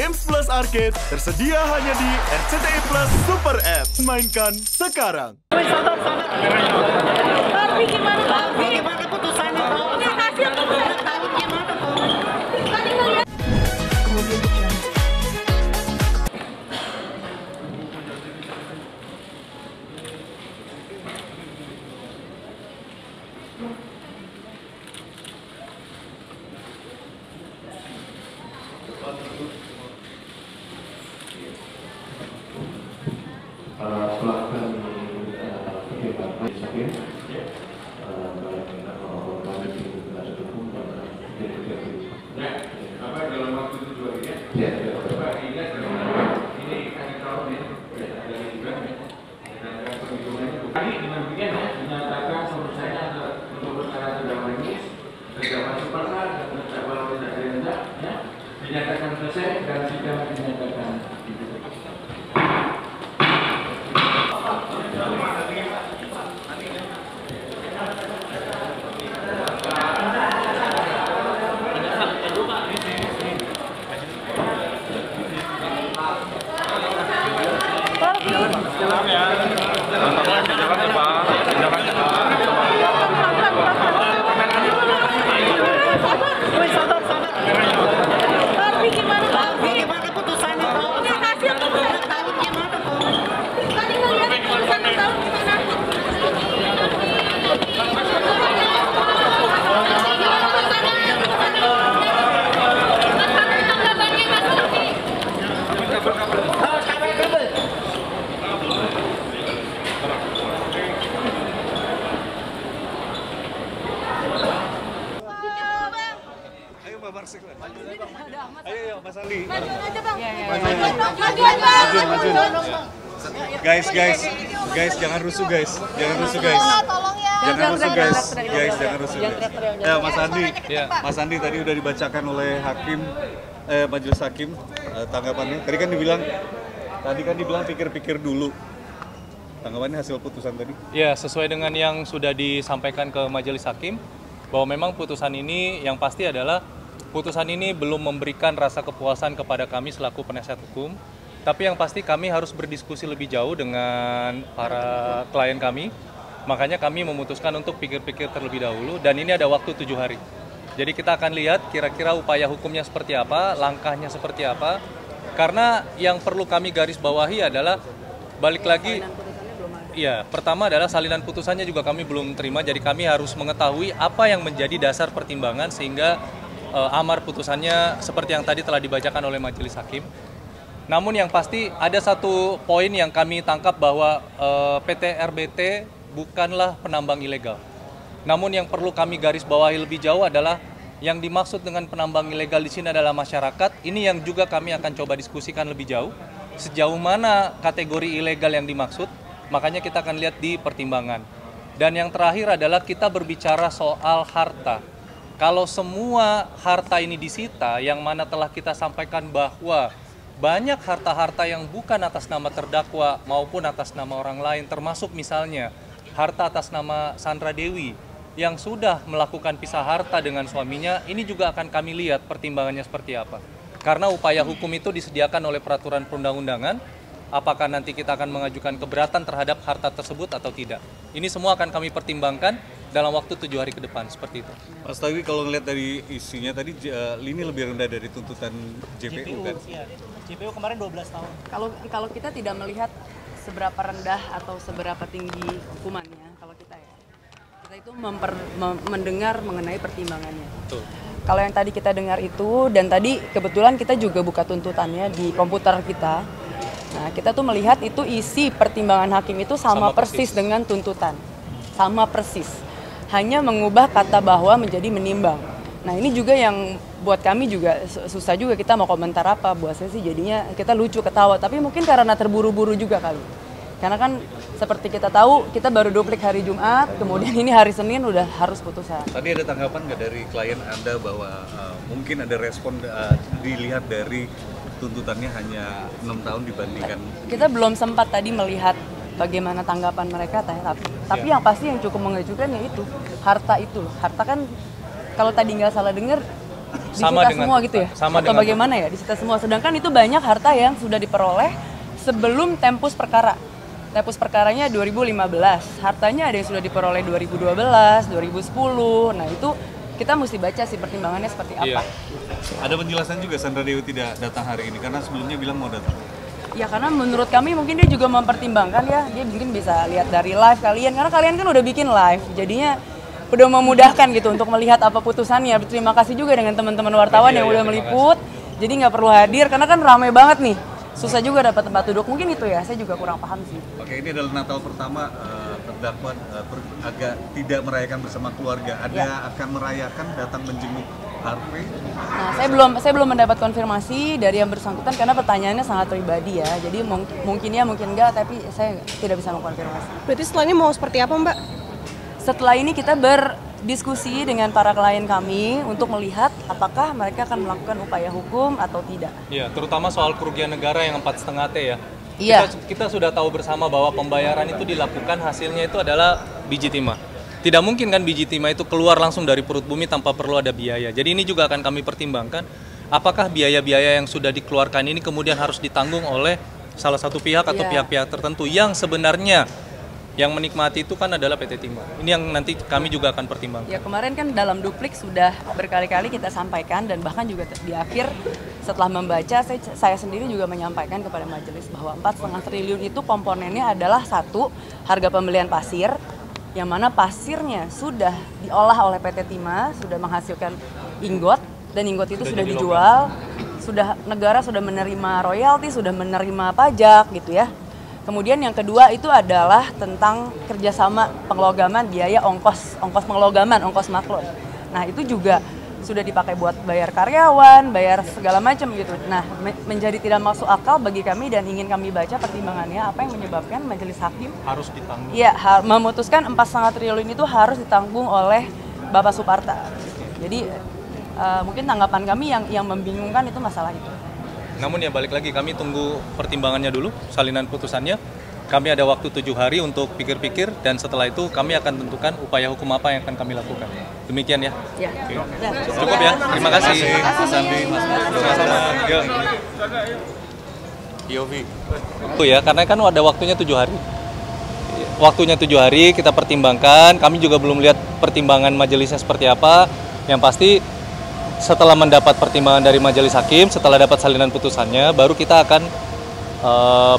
Games Plus Arcade tersedia hanya di RCTI Plus Super App. Mainkan sekarang. Tapi gimana keputusannya? Udah hasil tuh udah tahu gimana tuh. Tadi ngeliat. Silahkan pertimbangan majelis apa dalam waktu itu juga ya? Coba ini kasih tahu nih dari juga dan perhitungannya tadi dengan begini menyatakan selesainya untuk perkara sedang remisi terdapat sepakat dan terdapat tidak rendah ya dinyatakan selesai dan sidang dinyatakan Tapi gimana keputusannya? Udah hasil tuh udah tahu gimana tuh. Tadi ngeliat keputusannya tahu gimana. Ayo Mas Ali. Majuan aja bang. Majuan bang. Guys, jangan rusuh guys. Tolong ya. Jangan rusuh guys. Ya Mas Andi tadi udah dibacakan oleh hakim, majelis hakim tanggapannya. Tadi kan dibilang pikir-pikir dulu. Tanggapannya hasil putusan tadi? Ya, sesuai dengan yang sudah disampaikan ke majelis hakim, bahwa memang putusan ini yang pasti adalah putusan ini belum memberikan rasa kepuasan kepada kami selaku penasihat hukum. Tapi yang pasti kami harus berdiskusi lebih jauh dengan para klien kami. Makanya kami memutuskan untuk pikir-pikir terlebih dahulu dan ini ada waktu 7 hari. Jadi kita akan lihat kira-kira upaya hukumnya seperti apa, langkahnya seperti apa. Karena yang perlu kami garis bawahi adalah balik lagi. Iya, pertama adalah salinan putusannya juga kami belum terima. Jadi kami harus mengetahui apa yang menjadi dasar pertimbangan sehingga amar putusannya seperti yang tadi telah dibacakan oleh majelis hakim. Namun yang pasti ada satu poin yang kami tangkap bahwa PT RBT bukanlah penambang ilegal. Namun yang perlu kami garis bawahi lebih jauh adalah yang dimaksud dengan penambang ilegal di sini adalah masyarakat. Ini yang juga kami akan coba diskusikan lebih jauh. Sejauh mana kategori ilegal yang dimaksud, makanya kita akan lihat di pertimbangan. Dan yang terakhir adalah kita berbicara soal harta. Kalau semua harta ini disita, yang mana telah kita sampaikan bahwa banyak harta-harta yang bukan atas nama terdakwa maupun atas nama orang lain, termasuk misalnya harta atas nama Sandra Dewi yang sudah melakukan pisah harta dengan suaminya, ini juga akan kami lihat pertimbangannya seperti apa. Karena upaya hukum itu disediakan oleh peraturan perundang-undangan, apakah nanti kita akan mengajukan keberatan terhadap harta tersebut atau tidak. Ini semua akan kami pertimbangkan dalam waktu 7 hari ke depan, seperti itu. Mas Tawi, kalau ngelihat dari isinya tadi, ini lebih rendah dari tuntutan JPU kan? Iya. JPU kemarin 12 tahun. Kalau kita tidak melihat seberapa rendah atau seberapa tinggi hukumannya, kalau kita itu mendengar mengenai pertimbangannya. Betul. Kalau yang tadi kita dengar itu, dan tadi kebetulan kita juga buka tuntutannya di komputer kita. Nah, kita tuh melihat itu isi pertimbangan hakim itu sama persis dengan tuntutan. Sama persis. Hanya mengubah kata bahwa menjadi menimbang. Nah, ini juga yang buat kami juga susah juga kita mau komentar apa. Buat saya sih jadinya kita lucu ketawa, tapi mungkin karena terburu-buru juga kali. Karena kan seperti kita tahu, kita baru duplik hari Jumat, kemudian ini hari Senin udah harus putusan. Tadi ada tanggapan nggak dari klien Anda bahwa mungkin ada respon dilihat dari tuntutannya hanya 6 tahun dibandingkan? Kita belum sempat tadi melihat bagaimana tanggapan mereka, tapi yang pasti yang cukup mengejutkan yaitu harta itu. Harta kan kalau tadi nggak salah dengar disita semua gitu ya? Atau bagaimana ya disita semua? Sedangkan itu banyak harta yang sudah diperoleh sebelum tempus perkara. Tempus perkaranya 2015, hartanya ada yang sudah diperoleh 2012, 2010. Nah itu kita mesti baca sih pertimbangannya seperti apa. Ada penjelasan juga Sandra Dewi tidak datang hari ini karena sebelumnya bilang mau datang. Ya karena menurut kami mungkin dia juga mempertimbangkan ya, dia mungkin bisa lihat dari live kalian, karena kalian kan udah bikin live, jadinya udah memudahkan gitu untuk melihat apa putusannya. Terima kasih juga dengan teman-teman wartawan yang udah meliput, jadi nggak perlu hadir karena kan ramai banget nih, susah juga dapat tempat duduk, mungkin itu ya, saya juga kurang paham sih. Oke, ini adalah Natal pertama terdakwa agak tidak merayakan bersama keluarga, ada akan merayakan datang menjenguk Harvey. Nah, saya belum mendapat konfirmasi dari yang bersangkutan karena pertanyaannya sangat pribadi ya. Jadi mungkin ya, mungkin enggak, tapi saya tidak bisa mengkonfirmasi. Berarti setelah ini mau seperti apa, Mbak? Setelah ini kita berdiskusi dengan para klien kami untuk melihat apakah mereka akan melakukan upaya hukum atau tidak. Iya, terutama soal kerugian negara yang 4,5 T ya. Iya. Kita sudah tahu bersama bahwa pembayaran itu dilakukan, hasilnya itu adalah biji timah. Tidak mungkin kan biji timah itu keluar langsung dari perut bumi tanpa perlu ada biaya. Jadi ini juga akan kami pertimbangkan, apakah biaya-biaya yang sudah dikeluarkan ini kemudian harus ditanggung oleh salah satu pihak atau pihak-pihak tertentu yang sebenarnya yang menikmati itu kan adalah PT Timah. Ini yang nanti kami juga akan pertimbangkan. Ya kemarin kan dalam duplik sudah berkali-kali kita sampaikan dan bahkan juga di akhir setelah membaca saya sendiri juga menyampaikan kepada majelis bahwa 4,5 triliun itu komponennya adalah satu, harga pembelian pasir, yang mana pasirnya sudah diolah oleh PT Timah, sudah menghasilkan ingot, dan ingot itu sudah dijual, negara sudah menerima royalti, sudah menerima pajak gitu ya. Kemudian yang kedua itu adalah tentang kerjasama penglogaman biaya ongkos penglogaman, ongkos maklun. Nah itu juga sudah dipakai buat bayar karyawan, bayar segala macam gitu. Nah menjadi tidak masuk akal bagi kami dan ingin kami baca pertimbangannya apa yang menyebabkan majelis hakim harus ditanggung. Iya, memutuskan 4,5 triliun itu harus ditanggung oleh Bapak Suparta. Jadi mungkin tanggapan kami yang membingungkan itu masalah itu. Namun ya balik lagi, kami tunggu pertimbangannya dulu, salinan putusannya. Kami ada waktu 7 hari untuk pikir-pikir dan setelah itu kami akan tentukan upaya hukum apa yang akan kami lakukan. Demikian ya. Ya. Cukup ya. Terima kasih. Mas Andi, Mas Sama-sama. Yuk. Yofi. Itu ya, karena kan ada waktunya 7 hari. Waktunya 7 hari kita pertimbangkan. Kami juga belum lihat pertimbangan majelisnya seperti apa. Yang pasti setelah mendapat pertimbangan dari majelis hakim, setelah dapat salinan putusannya, baru kita akan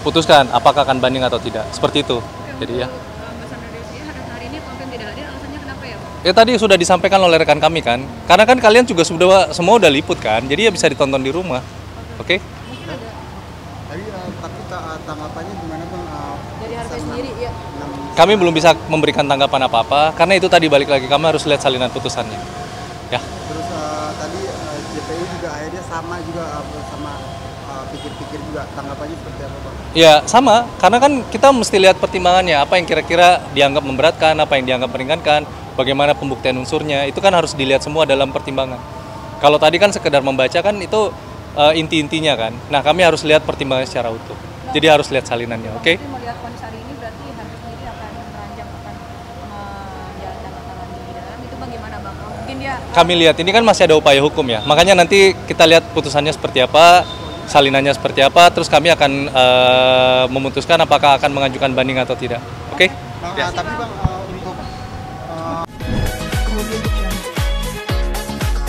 putuskan apakah akan banding atau tidak. Seperti itu. Jadi ya. Mbak Sandra Dewi hari ini konten tidak hadir, alasannya kenapa ya, Pak? Ya tadi sudah disampaikan oleh rekan kami kan. Karena kan kalian juga semua udah liput kan. Jadi ya bisa ditonton di rumah. Oke? Tapi tanggapannya gimana Bang? Dari Harvey sendiri ya. Kami belum bisa memberikan tanggapan apa-apa karena itu tadi balik lagi kami harus lihat salinan putusannya. Ya. Terus tadi JPU juga akhirnya sama pikir-pikir juga, tanggapannya seperti apa Bang? Ya sama, karena kan kita mesti lihat pertimbangannya, apa yang kira-kira dianggap memberatkan, apa yang dianggap meringankan, bagaimana pembuktian unsurnya, itu kan harus dilihat semua dalam pertimbangan. Kalau tadi kan sekedar membaca kan itu inti-intinya kan, nah kami harus lihat pertimbangan secara utuh, jadi harus lihat salinannya, oke? Tapi melihat kondisi hari ini berarti Harvey sendiri akan menjalankan masalah di dalam, itu bagaimana Bang? Mungkin dia... Kami lihat, ini kan masih ada upaya hukum ya, makanya nanti kita lihat putusannya seperti apa, salinannya seperti apa, terus kami akan memutuskan apakah akan mengajukan banding atau tidak. Oke? Tapi Bang,